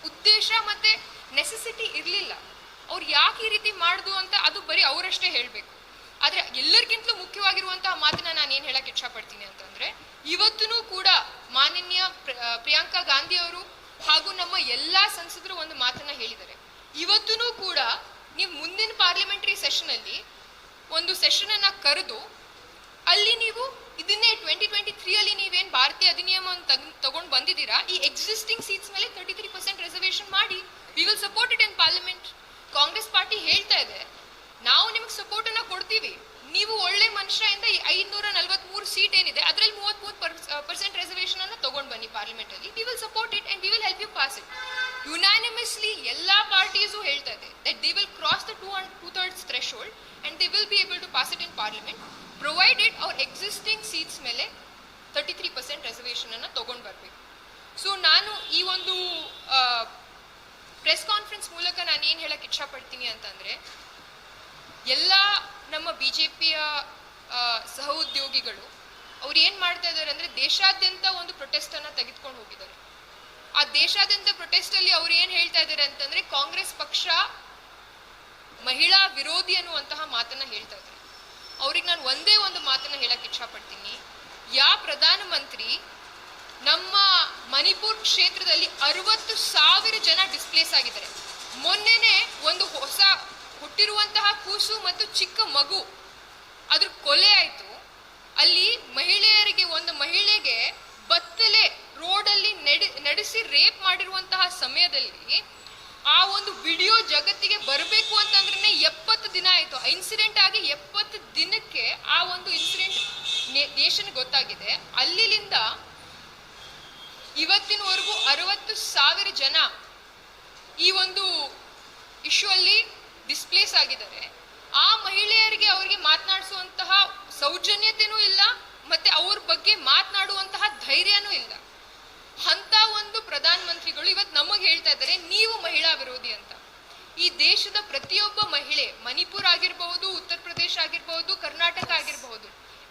ಉದ್ದೇಶ ಮತ್ತೆ ನೆಸೆಸಿಟಿ ಇರಲಿಲ್ಲ. ಅವ್ರು ಯಾಕೆ ಈ ರೀತಿ ಮಾಡುದು ಅಂತ ಅದು ಬರೀ ಅವರಷ್ಟೇ ಹೇಳಬೇಕು. ಆದ್ರೆ ಎಲ್ಲರಿಗಿಂತಲೂ ಮುಖ್ಯವಾಗಿರುವಂತಹ ಮಾತನ್ನ ನಾನು ಏನು ಹೇಳಕ್ ಇಚ್ಛಾ ಪಡ್ತೀನಿ ಅಂತಂದ್ರೆ, ಇವತ್ತೂ ಕೂಡ ಮಾನನೀಯ ಪ್ರಿಯಾಂಕಾ ಗಾಂಧಿ ಅವರು ಹಾಗೂ ನಮ್ಮ ಎಲ್ಲಾ ಸಂಸದರು ಒಂದು ಮಾತನ್ನ ಹೇಳಿದ್ದಾರೆ. ಇವತ್ತೂ ಕೂಡ ನೀವು ಮುಂದಿನ ಪಾರ್ಲಿಮೆಂಟರಿ ಸೆಷನ್ ಅಲ್ಲಿ ಒಂದು ಸೆಷನ್ ಅನ್ನ ಕರೆದು ಅಲ್ಲಿ ನೀವು ಇದನ್ನೇ 2023 ಅಲ್ಲಿ ನೀವೇನ್ ಭಾರತೀಯ ಅಧಿನಿಯಮವನ್ನು ತಗೊಂಡು ಬಂದಿದ್ದೀರಾ, ಈ ಎಕ್ಸಿಸ್ಟಿಂಗ್ ಸೀಟ್ಸ್ ಮೇಲೆ 33% ರಿಸರ್ವೇಷನ್ ಮಾಡಿ, V will support it in parliament. Congress party ಹೇಳ್ತಾ ಇದೆ, ನಾವು ನಿಮಗೆ ಸಪೋರ್ಟ್ ಅನ್ನ ಕೊಡ್ತೀವಿ, ನೀವು ಒಳ್ಳೆ ಮನುಷ್ಯರಿಂದ 543 ಸೀಟ್ ಏನಿದೆ ಅದರಲ್ಲಿ 33% ರಿಸರ್ವೇಶನ್ ಅನ್ನು ತಗೊಂಡು ಬನ್ನಿ ಪಾರ್ಲಿಮೆಂಟ್ ಅಲ್ಲಿ. We will support it and we will help you pass it. Unanimously ಎಲ್ಲಾ ಪಾರ್ಟೀಸು ಹೇಳ್ತಾ ಇದೆ that they will cross the 2/3 threshold and they will be able to pass it in parliament provided ಅವ್ರ ಎಕ್ಸಿಸ್ಟಿಂಗ್ ಸೀಟ್ಸ್ ಮೇಲೆ 33% ರಿಸರ್ವೇಶನ್ ಅನ್ನು ತಗೊಂಡು ಬರಬೇಕು. ಸೊ ನಾನು ಈ ಒಂದು ಪ್ರೆಸ್ ಕಾನ್ಫರೆನ್ಸ್ ಮೂಲಕ ನಾನು ಏನು ಹೇಳಕ್ಕೆ ಇಷ್ಟಪಡ್ತೀನಿ ಅಂತಂದರೆ, ಎಲ್ಲ ನಮ್ಮ BJPಯ ಸಹೋದ್ಯೋಗಿಗಳು ಅವ್ರು ಏನು ಮಾಡ್ತಾ ಇದ್ದಾರೆ ಅಂದರೆ ದೇಶಾದ್ಯಂತ ಒಂದು ಪ್ರೊಟೆಸ್ಟನ್ನು ತೆಗೆದುಕೊಂಡು ಹೋಗಿದ್ದಾರೆ. ಆ ದೇಶಾದ್ಯಂತ ಪ್ರೊಟೆಸ್ಟಲ್ಲಿ ಅವ್ರು ಏನು ಹೇಳ್ತಾ ಇದ್ದಾರೆ ಅಂತಂದರೆ ಕಾಂಗ್ರೆಸ್ ಪಕ್ಷ ಮಹಿಳಾ ವಿರೋಧಿ ಅನ್ನುವಂತಹ ಮಾತನ್ನು ಹೇಳ್ತಾ ಇದ್ದಾರೆ. ಅವ್ರಿಗೆ ನಾನು ಒಂದೇ ಒಂದು ಮಾತನ್ನು ಹೇಳಕ್ಕೆ ಇಷ್ಟಪಡ್ತೀನಿ. ಯಾವ ಪ್ರಧಾನಮಂತ್ರಿ ನಮ್ಮ ಮಣಿಪುರ್ ಕ್ಷೇತ್ರದಲ್ಲಿ 60,000 ಜನ ಡಿಸ್ಪ್ಲೇಸ್ ಆಗಿದ್ದಾರೆ. ಮೊನ್ನೆನೆ ಒಂದು ಹೊಸ ಹುಟ್ಟಿರುವಂತಹ ಕೂಸು ಮತ್ತು ಚಿಕ್ಕ ಮಗು ಅದ್ರ ಕೊಲೆ ಆಯಿತು. ಅಲ್ಲಿ ಮಹಿಳೆಯರಿಗೆ, ಒಂದು ಮಹಿಳೆಗೆ ಬತ್ತಲೆ ರೋಡಲ್ಲಿ ನಡೆಸಿ ರೇಪ್ ಮಾಡಿರುವಂತಹ ಸಮಯದಲ್ಲಿ ಆ ಒಂದು ವಿಡಿಯೋ ಜಗತ್ತಿಗೆ ಬರಬೇಕು ಅಂತಂದ್ರೆ 70 ದಿನ ಆಯಿತು. ಇನ್ಸಿಡೆಂಟ್ ಆಗಿ 70 ದಿನಕ್ಕೆ ಆ ಒಂದು ಇನ್ಸಿಡೆಂಟ್ ದೇಶಕ್ಕೆ ಗೊತ್ತಾಗಿದೆ. ಅಲ್ಲಿಂದ ಇವತ್ತಿನವರೆಗೂ 60,000 ಜನ ಈ ಒಂದು ಇಶ್ಯೂ ಅಲ್ಲಿ ಡಿಸ್ಪ್ಲೇಸ್ ಆಗಿದ್ದಾರೆ. ಆ ಮಹಿಳೆಯರಿಗೆ ಅವರಿಗೆ ಮಾತನಾಡಿಸುವಂತಹ ಸೌಜನ್ಯತೆನೂ ಇಲ್ಲ, ಮತ್ತೆ ಅವ್ರ ಬಗ್ಗೆ ಮಾತನಾಡುವಂತಹ ಧೈರ್ಯನೂ ಇಲ್ಲ. ಅಂತ ಒಂದು ಪ್ರಧಾನಮಂತ್ರಿಗಳು ಇವತ್ತು ನಮಗೆ ಹೇಳ್ತಾ ಇದ್ದಾರೆ ನೀವು ಮಹಿಳಾ ವಿರೋಧಿ ಅಂತ. ಈ ದೇಶದ ಪ್ರತಿಯೊಬ್ಬ ಮಹಿಳೆ, ಮಣಿಪುರ್ ಆಗಿರಬಹುದು, ಉತ್ತರ ಪ್ರದೇಶ ಆಗಿರಬಹುದು, ಕರ್ನಾಟಕ ಆಗಿರಬಹುದು,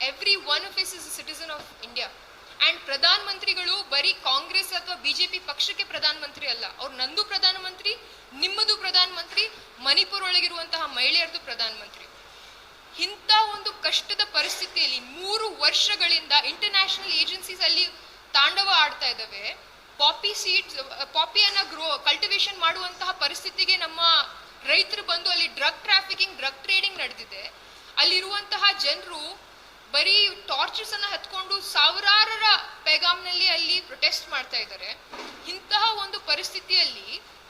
every one of is is a citizen of India. And ಪ್ರಧಾನಮಂತ್ರಿಗಳು ಬರೀ ಕಾಂಗ್ರೆಸ್ ಅಥವಾ BJP ಪಕ್ಷಕ್ಕೆ ಪ್ರಧಾನಮಂತ್ರಿ ಅಲ್ಲ, ಅವ್ರು ನಂದು ಪ್ರಧಾನಮಂತ್ರಿ, ನಿಮ್ಮದು ಪ್ರಧಾನಮಂತ್ರಿ, ಮಣಿಪುರ ಒಳಗಿರುವಂತಹ ಮಹಿಳೆಯರದು ಪ್ರಧಾನಮಂತ್ರಿ. ಇಂಥ ಒಂದು ಕಷ್ಟದ ಪರಿಸ್ಥಿತಿಯಲ್ಲಿ 3 ವರ್ಷಗಳಿಂದ ಇಂಟರ್ನ್ಯಾಷನಲ್ ಏಜೆನ್ಸೀಸ್ ಅಲ್ಲಿ ತಾಂಡವ ಆಡ್ತಾ ಇದ್ದಾವೆ. ಪಾಪಿಯನ್ನ ಕಲ್ಟಿವೇಶನ್ ಮಾಡುವಂತಹ ಪರಿಸ್ಥಿತಿಗೆ ನಮ್ಮ ರೈತರು ಬಂದು ಅಲ್ಲಿ ಡ್ರಗ್ ಟ್ರಾಫಿಕಿಂಗ್, ಡ್ರಗ್ ಟ್ರೇಡಿಂಗ್ ನಡೆದಿದೆ. ಅಲ್ಲಿರುವಂತಹ ಜನರು ಬರೀ ಟಾರ್ಚರ್ಸ್ ಅನ್ನ ಹತ್ಕೊಂಡು ಸಾವಿರಾರರ ಪೈಗಾಮ್ನಲ್ಲಿ ಅಲ್ಲಿ ಪ್ರೊಟೆಸ್ಟ್ ಮಾಡ್ತಾ ಇದ್ದಾರೆ. ಇಂತಹ ಒಂದು ಪರಿಸ್ಥಿತಿಯಲ್ಲಿ,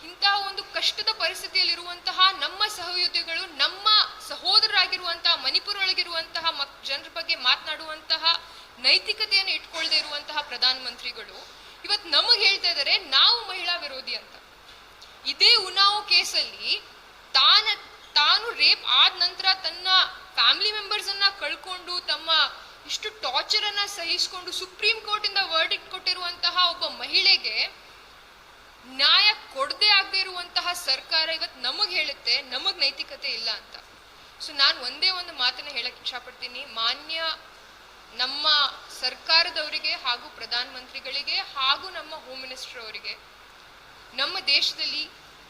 ಇಂತಹ ಒಂದು ಕಷ್ಟದ ಪರಿಸ್ಥಿತಿಯಲ್ಲಿರುವಂತಹ ನಮ್ಮ ಸಹೋದ್ಯೋಗಿಗಳು, ನಮ್ಮ ಸಹೋದರರಾಗಿರುವಂತಹ ಮಣಿಪುರ ಒಳಗಿರುವಂತಹ ಜನರ ಬಗ್ಗೆ ಮಾತನಾಡುವಂತಹ ನೈತಿಕತೆಯನ್ನು ಇಟ್ಕೊಳ್ಳದೆ ಇರುವಂತಹ ಪ್ರಧಾನಮಂತ್ರಿಗಳು ಇವತ್ತು ನಮಗೆ ಹೇಳ್ತಾ ಇದ್ದಾರೆ ನಾವು ಮಹಿಳಾ ವಿರೋಧಿ ಅಂತ. ಇದೇ ಉನ್ನಾವ್ ಕೇಸಲ್ಲಿ ತಾನು ರೇಪ್ ಆದ ನಂತರ ತನ್ನ ಫ್ಯಾಮಿಲಿ ಮೆಂಬರ್ಸ್ ಅನ್ನ ಕಳ್ಕೊಂಡು, ತಮ್ಮ ಇಷ್ಟು ಟಾರ್ಚರ್ ಅನ್ನ ಸಹಿಸಿಕೊಂಡು ಸುಪ್ರೀಂ ಕೋರ್ಟ್ ಇಂದ ವರ್ಡಿಕ್ಟ್ ಕೊಟ್ಟಿರುವಂತಹ ಒಬ್ಬ ಮಹಿಳೆಗೆ ನ್ಯಾಯ ಕೊಡದೆ ಆಗದೆ ಇರುವಂತಹ ಸರ್ಕಾರ ಇವತ್ತು ನಮಗ್ ಹೇಳುತ್ತೆ ನಮಗ್ ನೈತಿಕತೆ ಇಲ್ಲ ಅಂತ. ಸೊ ನಾನು ಒಂದೇ ಒಂದು ಮಾತನ್ನ ಹೇಳಕ್ ಇಷ್ಟಪಡ್ತೀನಿ. ಮಾನ್ಯ ನಮ್ಮ ಸರ್ಕಾರದವರಿಗೆ ಹಾಗೂ ಪ್ರಧಾನಮಂತ್ರಿಗಳಿಗೆ ಹಾಗೂ ನಮ್ಮ ಹೋಮ್ ಮಿನಿಸ್ಟರ್ ಅವರಿಗೆ, ನಮ್ಮ ದೇಶದಲ್ಲಿ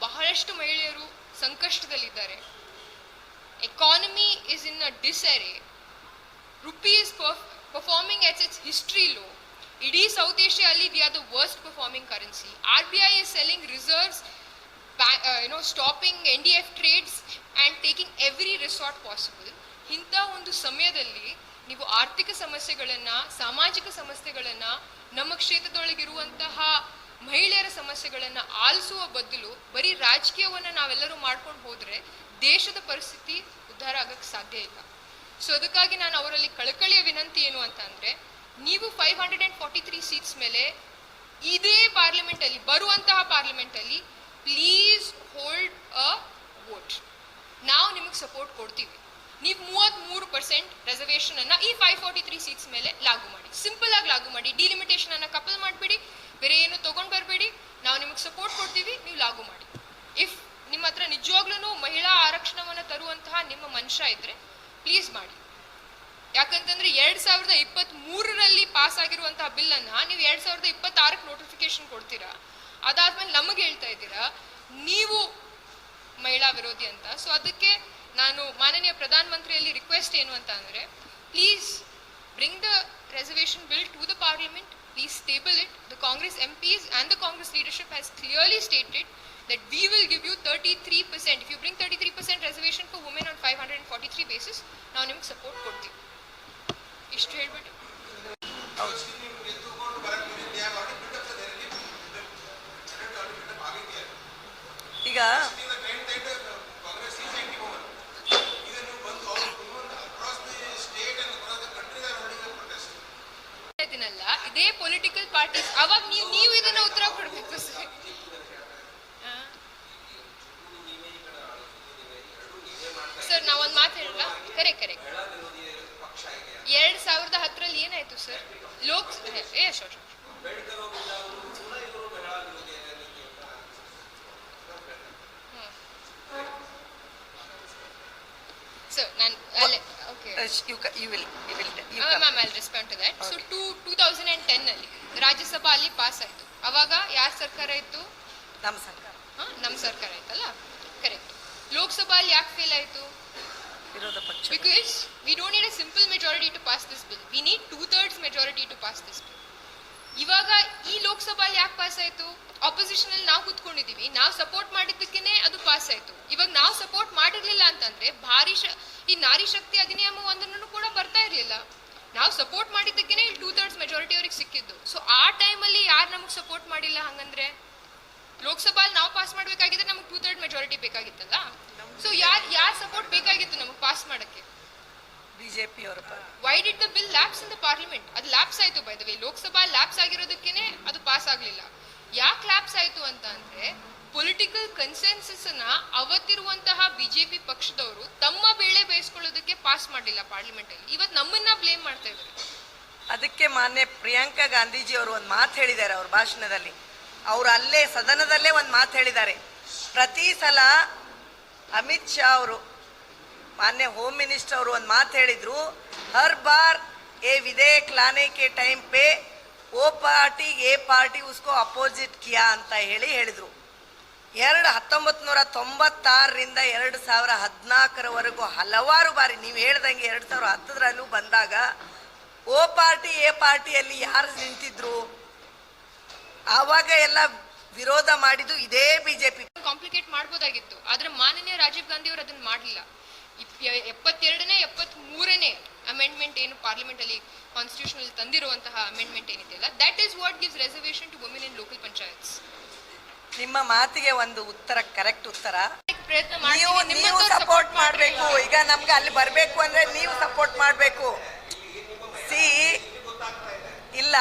ಬಹಳಷ್ಟು ಮಹಿಳೆಯರು ಸಂಕಷ್ಟದಲ್ಲಿದ್ದಾರೆ. Economy is in a disarray. Rupee is performing at its history low. ಇಡೀ ಸೌತ್ ಏಷ್ಯಾದಲ್ಲಿ we are the worst performing currency. RBI is selling reserves, stopping NDF trades and taking every resort possible. ಇಂಥ ಒಂದು ಸಮಯದಲ್ಲಿ ನೀವು ಆರ್ಥಿಕ ಸಮಸ್ಯೆಗಳನ್ನ, ಸಾಮಾಜಿಕ ಸಮಸ್ಯೆಗಳನ್ನ, ನಮ್ಮ ಕ್ಷೇತ್ರದೊಳಗಿರುವಂತಹ ಮಹಿಳೆಯರ ಸಮಸ್ಯೆಗಳನ್ನ ಆಲಿಸುವ ಬದಲು ಬರೀ ರಾಜಕೀಯವನ್ನ ನಾವೆಲ್ಲರೂ ಮಾಡ್ಕೊಂಡು ಹೋದ್ರೆ ದೇಶದ ಪರಿಸ್ಥಿತಿ ಉದ್ಧಾರ ಆಗಕ್ಕೆ ಸಾಧ್ಯ ಇಲ್ಲ. ಸೊ ಅದಕ್ಕಾಗಿ ನಾನು ಅವರಲ್ಲಿ ಕಳಕಳಿಯ ವಿನಂತಿ ಏನು ಅಂತ ಅಂದ್ರೆ, ನೀವು 543 ಸೀಟ್ಸ್ ಮೇಲೆ ಇದೇ ಪಾರ್ಲಿಮೆಂಟ್ ಅಲ್ಲಿ, ಬರುವಂತಹ ಪಾರ್ಲಿಮೆಂಟ್ ಅಲ್ಲಿ ಪ್ಲೀಸ್ ಹೋಲ್ಡ್ ಅ ವೋಟ್. ನಾವು ನಿಮಗೆ ಸಪೋರ್ಟ್ ಕೊಡ್ತೀವಿ. ನೀವು 33% ರಿಸರ್ವೇಶನ್ ಅನ್ನ ಈ 543 ಸೀಟ್ಸ್ ಮೇಲೆ ಲಾಗು ಮಾಡಿ, ಸಿಂಪಲ್ ಆಗಿ ಲಾಗು ಮಾಡಿ. ಡಿಲಿಮಿಟೇಷನ್ ಅನ್ನ ಕಪಲ್ ಮಾಡಬೇಡಿ, ಬೇರೆ ಏನು ತಗೊಂಡ್ ಬರಬೇಡಿ. ನಾವು ನಿಮಗೆ ಸಪೋರ್ಟ್ ಕೊಡ್ತೀವಿ, ನೀವು ಲಾಗು ಮಾಡಿ. ಇಫ್ ನಿಮ್ಮ ಹತ್ರ ನಿಜವಾಗ್ಲೂ ಮಹಿಳಾ ಆರಕ್ಷಣವನ್ನು ತರುವಂತಹ ನಿಮ್ಮ ಮನುಷ್ಯ ಇದ್ರೆ ಪ್ಲೀಸ್ ಮಾಡಿ. ಯಾಕಂತಂದ್ರೆ 2023ರಲ್ಲಿ ಪಾಸ್ ಆಗಿರುವಂತಹ ಬಿಲ್ ಅನ್ನ ನೀವು 2026ಕ್ಕೆ ನೋಟಿಫಿಕೇಶನ್ ಕೊಡ್ತೀರಾ. ಅದಾದ್ಮೇಲೆ ನಮಗೆ ಹೇಳ್ತಾ ಇದ್ದೀರಾ ನೀವು ಮಹಿಳಾ ವಿರೋಧಿ ಅಂತ. ಸೊ ಅದಕ್ಕೆ ನಾನು ಮಾನನೀಯ ಪ್ರಧಾನಮಂತ್ರಿಯಲ್ಲಿ ರಿಕ್ವೆಸ್ಟ್ ಏನು ಅಂತ ಅಂದ್ರೆ, please bring the reservation bill to the parliament, please table it. The Congress MPs and the Congress leadership has clearly stated that we will give you 33%. If you bring 33% reservation for women on 543 basis, ನಾವು ನಿಮಗೆ ಸಪೋರ್ಟ್ ಕೊಡ್ತೀವಿ. ಇಷ್ಟು ಹೇಳ್ಬಿಟ್ಟು ಈಗ ಇದೇ ಪೊಲಿಟಿಕಲ್ ಪಾರ್ಟೀಸ್ ಅವಾಗ ನೀವು ಇದನ್ನ ಉತ್ತರ ಕೊಡ್ಬೇಕು ಸರ್. ಸರ್ ನಾವೊಂದು ಮಾತು ಹೇಳಲ್ಲ, ಕರೆಕ್ಟ್ 2010 ಏನಾಯ್ತು ಸರ್? ಸರ್ ನಾನು okay ma'am I respond to that. So 2010 ಅಲ್ಲಿ ರಾಜ್ಯಸಭಾ ಅಲ್ಲಿ ಪಾಸ್ ಆಯ್ತು. ಅವಾಗ ಯಾರ ಸರ್ಕಾರ ಇತ್ತು? ನಮ್ಮ ಸರ್ಕಾರ. ನಮ್ಮ ಸರ್ಕಾರ ಆಯ್ತಲ್ಲ, ಕರೆಕ್ಟ್. ಲೋಕಸಭಾ ಅಲ್ಲಿ ಯಾಕೆ ಫೇಲ್ ಆಯ್ತು? ವಿರೋಧ ಪಕ್ಷ. Because we don't need a simple majority to pass this bill. We need 2/3 majority to pass this bill. ಇವಾಗ ಈ ಲೋಕಸಭಾ ಯಾಕೆ ಪಾಸ್ ಆಯ್ತು? ಆಪೋಸಿಷನ್ ಅಲ್ಲಿ ನಾವು ಕೂತ್ಕೊಂಡಿದೀವಿ, ನಾವು ಸಪೋರ್ಟ್ ಮಾಡಿದ್ದಕ್ಕೇನೆ ಅದು ಪಾಸ್ ಆಯ್ತು. ಇವಾಗ ನಾವು ಸಪೋರ್ಟ್ ಮಾಡಿರ್ಲಿಲ್ಲ ಅಂತಂದ್ರೆ ಈ ನಾರಿ ಶಕ್ತಿ ಅಧಿನಿಯಮ ಒಂದನ್ನು ಕೂಡ ಬರ್ತಾ ಇರ್ಲಿಲ್ಲ. ನಾವು ಸಪೋರ್ಟ್ ಮಾಡಿದ್ದಕ್ಕೇನೆ ಇಲ್ಲಿ 2/3 ಮೆಜಾರಿಟಿ ಅವ್ರಿಗೆ ಸಿಕ್ಕಿದ್ದು. ಸೊ ಆ ಟೈಮಲ್ಲಿ ಯಾರು ನಮಗೆ ಸಪೋರ್ಟ್ ಮಾಡಿಲ್ಲ? ಹಂಗಂದ್ರೆ ಲೋಕಸಭಾ ನಾವು ಪಾಸ್ ಮಾಡ್ಬೇಕಾಗಿದ್ರೆ ನಮಗೆ 2/3 ಮೆಜಾರಿಟಿ ಬೇಕಾಗಿತ್ತಲ್ಲ. ಸೊ ಯಾರ್ ಸಪೋರ್ಟ್ ಬೇಕಾಗಿತ್ತು ನಮಗೆ ಪಾಸ್ ಮಾಡಕ್ಕೆ? ಬಿಜೆಪಿ ಅವರ. Why did the bill lapse in the parliament? ಅದು ಲ್ಯಾಪ್ಸ್ ಆಯ್ತು by the way. Lok Sabha lapse ಆಗಿರೋದಕ್ಕೇನೆ ಅದು ಪಾಸ್ ಆಗ್ಲಿಲ್ಲ. ಯಾಕೆ ಲ್ಯಾಪ್ಸ್ ಆಯ್ತು ಅಂತ ಅಂದ್ರೆ ಪೊಲಿಟಿಕಲ್ ಕನ್ಸೆನ್ಸಸ್ ಅನ್ನ ಅವತ್ತಿರುವಂತಹ ಬಿಜೆಪಿ ಪಕ್ಷದವರು ತಮ್ಮ ಬೇಳೆ ಬೇಯಿಸ್ಕೊಳ್ಳೋದಕ್ಕೆ ಪಾಸ್ ಮಾಡಲಿಲ್ಲ ಪಾರ್ಲಿಮೆಂಟ್ ಅಲ್ಲಿ. ಇವತ್ತು ನಮ್ಮನ್ನ ಬ್ಲೇಮ್ ಮಾಡ್ತಾ ಇದ್ದಾರೆ. ಅದಕ್ಕೆ ಮಾನ್ಯ ಪ್ರಿಯಾಂಕಾ ಗಾಂಧೀಜಿ ಅವರು ಒಂದು ಮಾತು ಹೇಳಿದ್ದಾರೆ ಅವ್ರ ಭಾಷಣದಲ್ಲಿ. ಅವರು ಅಲ್ಲೇ ಸದನದಲ್ಲೇ ಒಂದು ಮಾತು ಹೇಳಿದ್ದಾರೆ. ಪ್ರತಿ ಸಲ ಅಮಿತ್ ಶಾ ಅವರು, ಮಾನ್ಯ ಹೋಮ್ ಮಿನಿಸ್ಟರ್ ಅವರು ಒಂದು ಮಾತು ಹೇಳಿದ್ರು, ಹರ್ ಬಾರ್ ಎ ವಿಧೇಯಕ್ ಲಾನೆ ಕೆ ಟೈಮ್ ಪೇ ಓ ಪಾರ್ಟಿ ಎ ಪಾರ್ಟಿ ಉಸ್ಕೋ ಅಪೋಸಿಟ್ ಕಿಯಾ ಅಂತ ಹೇಳಿದ್ರು. 1996ರಿಂದ 2014ರವರೆಗೂ ಹಲವಾರು ಬಾರಿ ನೀವು ಹೇಳ್ದಂಗೆ 2010ರಲ್ಲೂ ಬಂದಾಗ ಓ ಪಾರ್ಟಿ ಎ ಪಾರ್ಟಿಯಲ್ಲಿ ಯಾರು ನಿಂತಿದ್ರು? ಆವಾಗ ಎಲ್ಲ ವಿರೋಧ ಮಾಡಿದ್ದು ಇದೇ ಬಿಜೆಪಿ. ಕಾಂಪ್ಲಿಕೇಟ್ ಮಾಡ್ಬೋದಾಗಿತ್ತು, ಆದ್ರೆ ಮಾನನೀಯ ರಾಜೀವ್ ಗಾಂಧಿ ಅವರು ಅದನ್ನ ಮಾಡಲಿಲ್ಲ. 72ನೇ 73ನೇ ಅಮೆಂಡ್ಮೆಂಟ್ ಏನು ಪಾರ್ಲಿಮೆಂಟ್ ಅಲ್ಲಿ ಕಾನ್ಸ್ಟಿಟ್ಯೂಷನ್ ತಂದಿರುವಂತಹ ಅಮೆಂಡ್ಮೆಂಟ್ ಏನಿದೆಯಲ್ಲ, that is what gives reservation to women in local panchayats. ನಿಮ್ಮ ಮಾತಿಗೆ ಒಂದು ಉತ್ತರ, ಕರೆಕ್ಟ್ ಉತ್ತರ. ಪ್ರಯತ್ನ ನೀವು ಸಪೋರ್ಟ್ ಮಾಡಬೇಕು. ಈಗ ನಮ್ಗೆ ಅಲ್ಲಿ ಬರಬೇಕು ಅಂದ್ರೆ ನೀವು ಸಪೋರ್ಟ್ ಮಾಡಬೇಕು. ಇಲ್ಲ,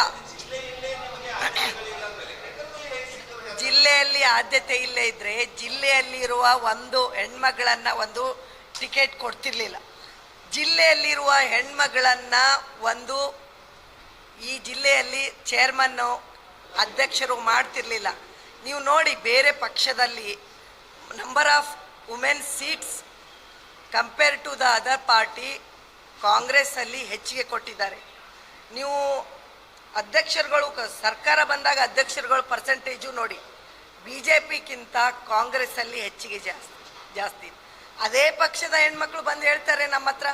ಜಿಲ್ಲೆಯಲ್ಲಿ ಆದ್ಯತೆ ಇಲ್ಲೇ ಇದ್ರೆ ಜಿಲ್ಲೆಯಲ್ಲಿರುವ ಒಂದು ಹೆಣ್ಮಗಳನ್ನ ಒಂದು ಟಿಕೆಟ್ ಕೊಡ್ತಿರ್ಲಿಲ್ಲ. ಜಿಲ್ಲೆಯಲ್ಲಿರುವ ಹೆಣ್ಮಗಳನ್ನ ಒಂದು ಈ ಜಿಲ್ಲೆಯಲ್ಲಿ ಚೇರ್ಮನ್ನು ಅಧ್ಯಕ್ಷರು ಮಾಡ್ತಿರ್ಲಿಲ್ಲ. ನೀವು ನೋಡಿ, ಬೇರೆ ಪಕ್ಷದಲ್ಲಿ number of women seats compare to the other party Congress ಅಲ್ಲಿ ಹೆಚ್ಚಿಗೆ ಕೊಟ್ಟಿದ್ದಾರೆ. ನೀವು ಅಧ್ಯಕ್ಷರುಗಳು ಸರ್ಕಾರ ಬಂದಾಗ ಅಧ್ಯಕ್ಷರುಗಳ ಪರ್ಸೆಂಟೇಜು ನೋಡಿ, ಬಿಜೆಪಿಗಿಂತ ಕಾಂಗ್ರೆಸ್ ಅಲ್ಲಿ ಹೆಚ್ಚಿಗೆ ಜಾಸ್ತಿ. ಅದೇ ಪಕ್ಷದ ಹೆಣ್ಮಕ್ಳು ಬಂದು ಹೇಳ್ತಾರೆ ನಮ್ಮ ಹತ್ರ,